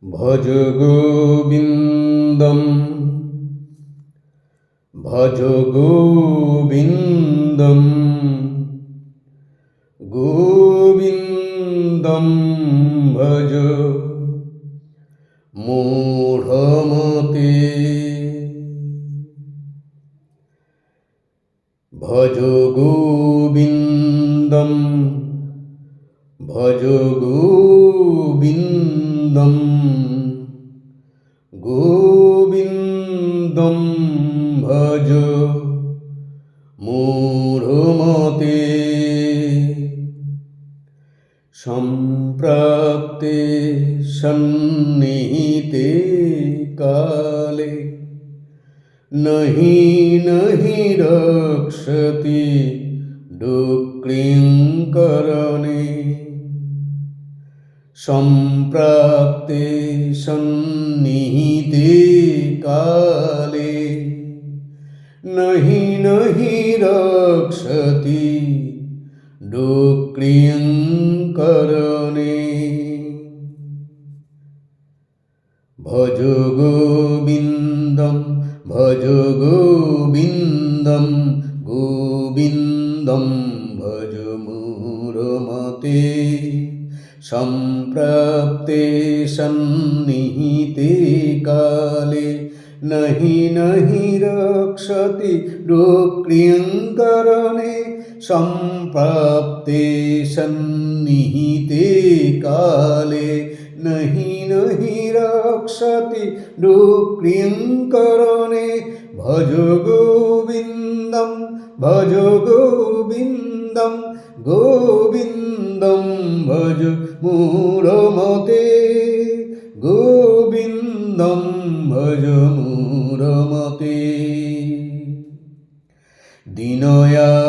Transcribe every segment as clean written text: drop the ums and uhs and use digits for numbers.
ভজ গোবিন্দম ভজ গোবিন্দম গোবিন্দম ভজ মূঢ়মতে ভজ গোবিন্দম ভজ গোবিন্দম গোবিন্দম ভজ মূঢ়মতে সম্প্রাপ্তে সন্নিহিতে কালে নহি নহি রক্ষতি ডুক্লিঙ্করণে সম্প্রাপ্তে সন্নিহিতে কালে নহি নহি রক্ষতি ডুক্লিঙ্করণে ভজ গোবিন্দম ভজ গোবিন্দম গোবিন্দম ভজ মূঢ়মতে সম্প্রাপ্তে সন্নিহিতে কালে নহি নহি রক্ষতি ডুক্লিঙ্করণে সম্প্রাপ্তে সন্নিহিতে কালে নহি নহি রক্ষতি ডুক্লিঙ্করণে ভজ গোবিন্দম ভজ গোবিন্দম গোবিন্দম ভজ মূঢ়মতে গোবিন্দম ভজ মূঢ়মতে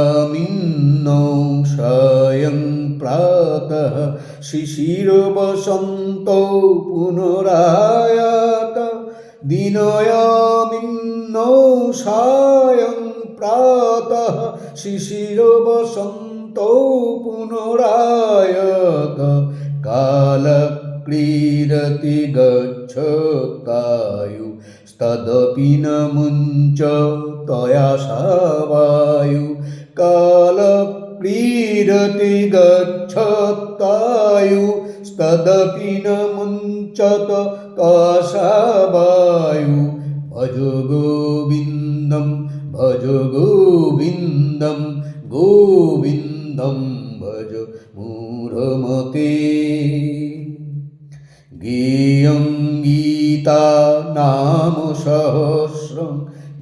দিনয়ামিন্নৌ স্বয়ং প্রাতঃ শিশিরবসন্তৌ পুনরায়াত দিনয়ামিন্নৌ স্বয়ং প্রাতঃ শিশিরবসন্তৌ পুনরায়াত কালক্রীড়তি গচ্ছতায়ু তদপি ন মুঞ্চতয়াশাবায়ু কালক্রীড়তি গচ্ছতায়ু তদপি ন মুঞ্চতয়াশাবায়ু ভজ গোবিন্দম ভজ গোবিন্দম গোবিন্দম ভজ মূঢ়মতে গেয়ং গীতা নাম সহস্রং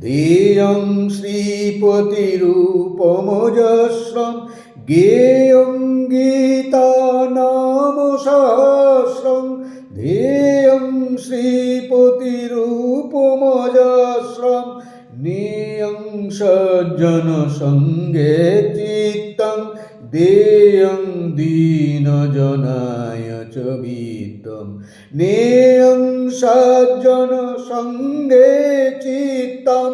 ধ্যেয়ং শ্রীপতিরূপমজস্রং গেয়ং গীতা নাম সহস্রং ধ্যেয়ং শ্রীপতিরূপমজস্রং নেয়ং সজ্জন সঙ্গে চিত্তং দেয়ং দীনজনায় চ বিত্তং নেয়ং সজ্জন সঙ্গে চিত্তং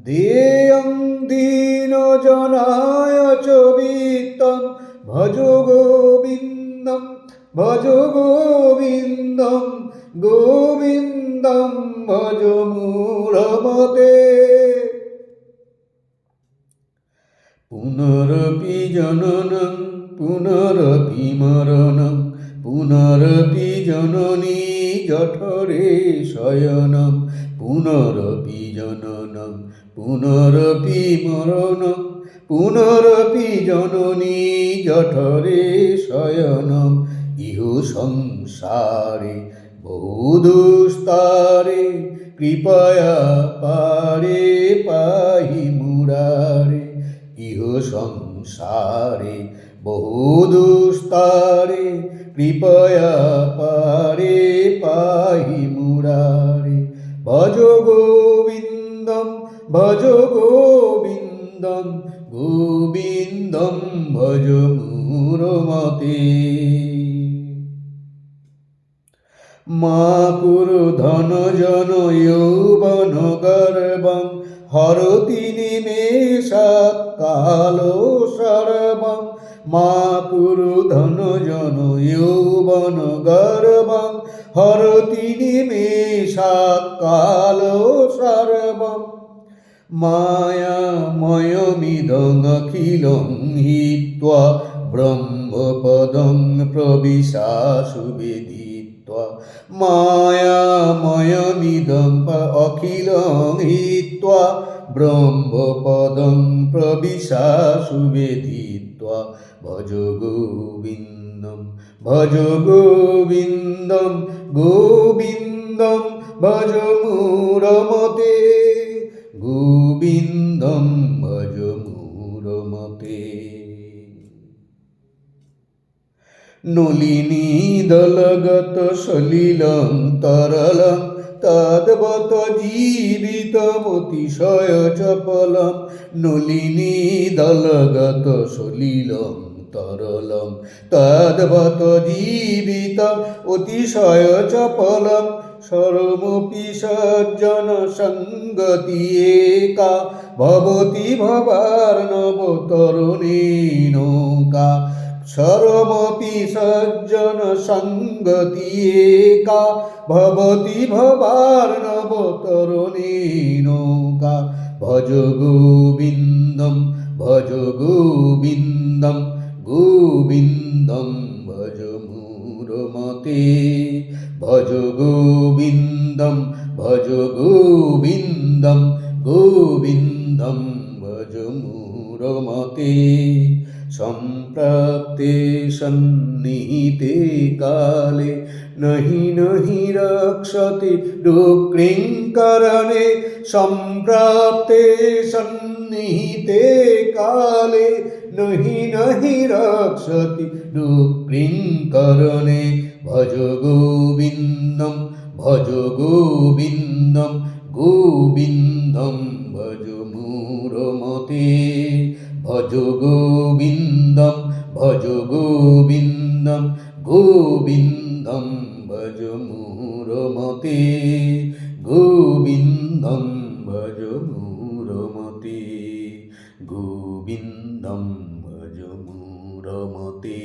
দেয়ং দীনজনায় চ বিত্তং ভজ গোবিন্দম ভজ গোবিন্দম গোবিন্দম ভজ মূঢ়মতে পুনরপি জননং পুনরপি মরণং পুনরপি জননী জঠরে শয়নং পুনরপি জননং পুনরপি মরণং পুনরপি জননী জঠরে শয়নং ইহ সংসারে বহুদুস্তারে কৃপয়া পারে পাহি মুরারে ইহ সংসারে বহুদুস্তারে কৃপয়া পারে পাহি মুরারে ভজ গোবিন্দম ভজ গোবিন্দম গোবিন্দম ভজ মূঢ়মতে মা কুরু ধন জন যৌবন গর্বং হরতি নিমেষাৎ কালো সর্বং মা কুরু ধন জন যৌবন গর্বং হরতি নিমেষাৎ কালো সর্বম মায়াময়মিদং অখিলং হিত্বা ব্রহ্মপদং প্রবিশাসু বেদিত্বা মায়াময়মিদং অখিলং হিত্বা ব্রহ্মপদং প্রবিশাসু বেদিত্বা ভজ গোবিন্দম ভজ গোবিন্দম গোবিন্দম ভজ মূঢ়মতে গোবিন্দম ভজ মূঢ়মতে নলিনী দলগত সলিলং তরলং তদ্বত জীবিতমতিশয় চপলং নলিনী দলগত সলিলং তরলং তদ্বত জীবিত অতিশয় চপলং সরমপি সজ্জন সঙ্গতি একা ভবতি ভবার্ণবতরুণী নৌকা সরমপি সজ্জন সঙ্গতি একা ভবতি ভবার্ণবতরুণী নৌকা ভজ গোবিন্দম ভজ গোবিন্দম গোবিন্দম ভজ মূঢ়মতে ভজ গোবিন্দম ভজ গোবিন্দম গোবিন্দম ভজ মূঢ়মতে সম্প্রাপ্তে সন্নিহিতে কালে নহি নহি রক্ষতে ডুক্রিংকরণে সম্প্রাপ্তে সন্নিহিতে কালে নহি নহি রক্ষতি ডুক্রিংকরণে ভজ গোবিন্দম ভজ গোবিন্দম গোবিন্দম ভজ মূঢ়মতে ভজ গোবিন্দম ভজ গোবিন্দম গোবিন্দম ভজ মূঢ়মতে গোবিন্দম ভজ মূঢ়মতে গোবিন্দম ভজ মূঢ়মতে।